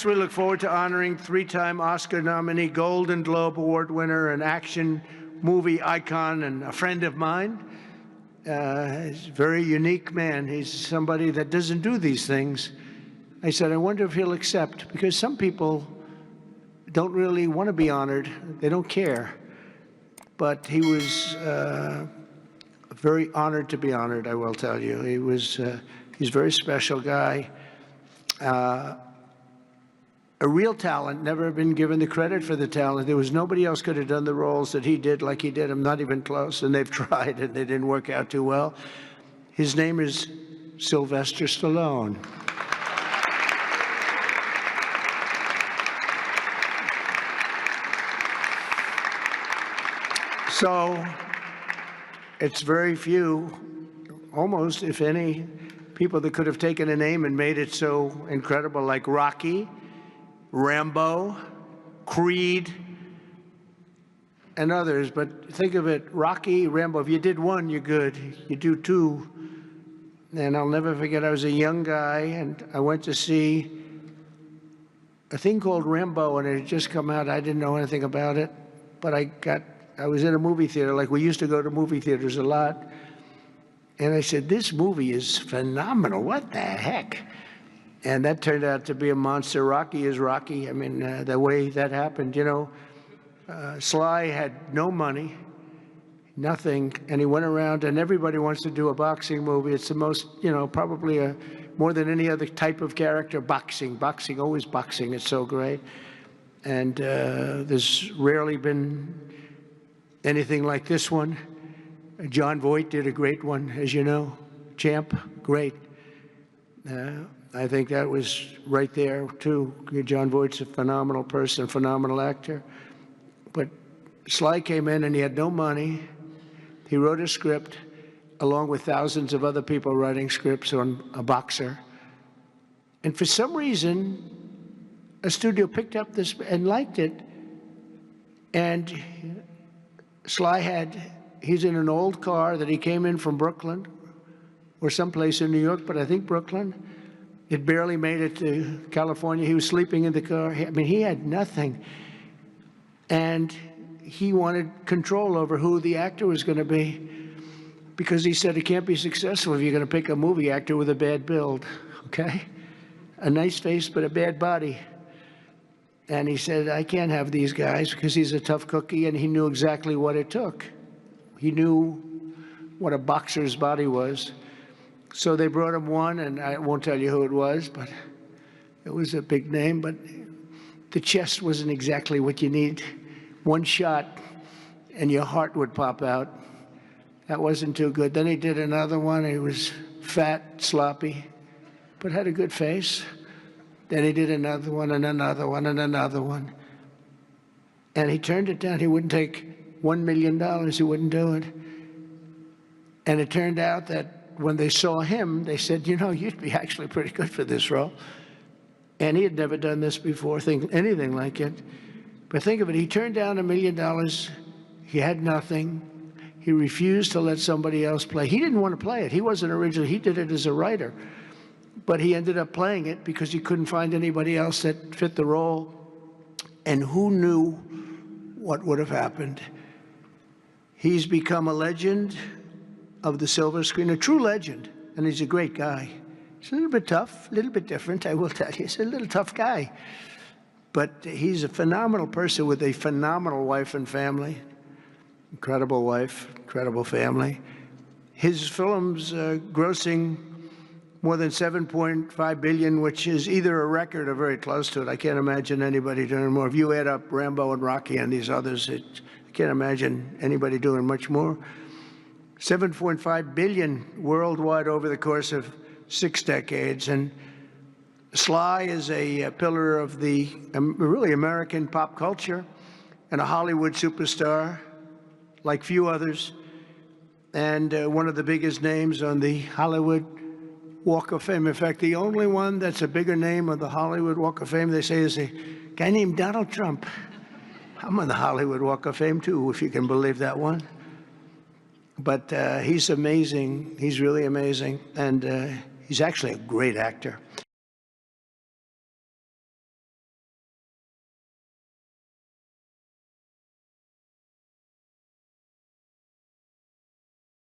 Next, we look forward to honoring three-time Oscar nominee, Golden Globe Award winner, an action movie icon, and a friend of mine. He's a very unique man. He's somebody that doesn't do these things. I said, I wonder if he'll accept, because some people don't really want to be honored. They don't care. But he was very honored to be honored, I will tell you. He's a very special guy. A real talent, never been given the credit for the talent. There was nobody else could have done the roles that he did like he did them, not even close, and they've tried and they didn't work out too well. His name is Sylvester Stallone. So it's very few, almost, if any, people that could have taken a name and made it so incredible, like Rocky, Rambo, Creed, and others. But think of it, Rocky, Rambo, if you did one, you're good. You do two. And I'll never forget, I was a young guy, and I went to see a thing called Rambo, and it had just come out. I didn't know anything about it, but I was in a movie theater, like we used to go to movie theaters a lot. And I said, this movie is phenomenal. What the heck? And that turned out to be a monster. Rocky is Rocky. I mean, the way that happened, you know, Sly had no money, nothing, and he went around, and everybody wants to do a boxing movie. It's the most, you know, probably more than any other type of character, boxing, always boxing. It's so great. And there's rarely been anything like this one. John Voight did a great one, as you know. Champ, great. I think that was right there, too. John Voight's a phenomenal person, phenomenal actor. But Sly came in and he had no money. He wrote a script along with thousands of other people writing scripts on a boxer. And for some reason, a studio picked up this and liked it. And Sly he's in an old car that he came in from Brooklyn or someplace in New York, but I think Brooklyn. It barely made it to California. He was sleeping in the car. I mean, he had nothing. And he wanted control over who the actor was going to be, because he said it can't be successful if you're going to pick a movie actor with a bad build, okay? A nice face, but a bad body. And he said, I can't have these guys, because he's a tough cookie, and he knew exactly what it took. He knew what a boxer's body was. So they brought him one, and I won't tell you who it was, but it was a big name. But the chest wasn't exactly what you need. One shot, and your heart would pop out. That wasn't too good. Then he did another one. He was fat, sloppy, but had a good face. Then he did another one, and another one, and another one. And he turned it down. He wouldn't take $1 million. He wouldn't do it. And it turned out that when they saw him, they said, you know, you'd be actually pretty good for this role. And he had never done this before, anything like it. But think of it, he turned down $1 million. He had nothing. He refused to let somebody else play. He didn't want to play it. He wasn't originally, he did it as a writer. But he ended up playing it because he couldn't find anybody else that fit the role. And who knew what would have happened? He's become a legend of the silver screen, a true legend, and he's a great guy. He's a little bit tough, a little bit different, I will tell you. He's a little tough guy. But he's a phenomenal person with a phenomenal wife and family. Incredible wife, incredible family. His film's grossing more than $7.5 billion, which is either a record or very close to it. I can't imagine anybody doing more. If you add up Rambo and Rocky and these others, I can't imagine anybody doing much more. 7.5 billion worldwide over the course of 6 decades. And Sly is a pillar of the really American pop culture and a Hollywood superstar like few others, and one of the biggest names on the Hollywood Walk of Fame. In fact, the only one that's a bigger name on the Hollywood Walk of Fame, they say, is a guy named Donald Trump. I'm on the Hollywood Walk of Fame, too, if you can believe that one. But he's amazing. He's really amazing. And he's actually a great actor.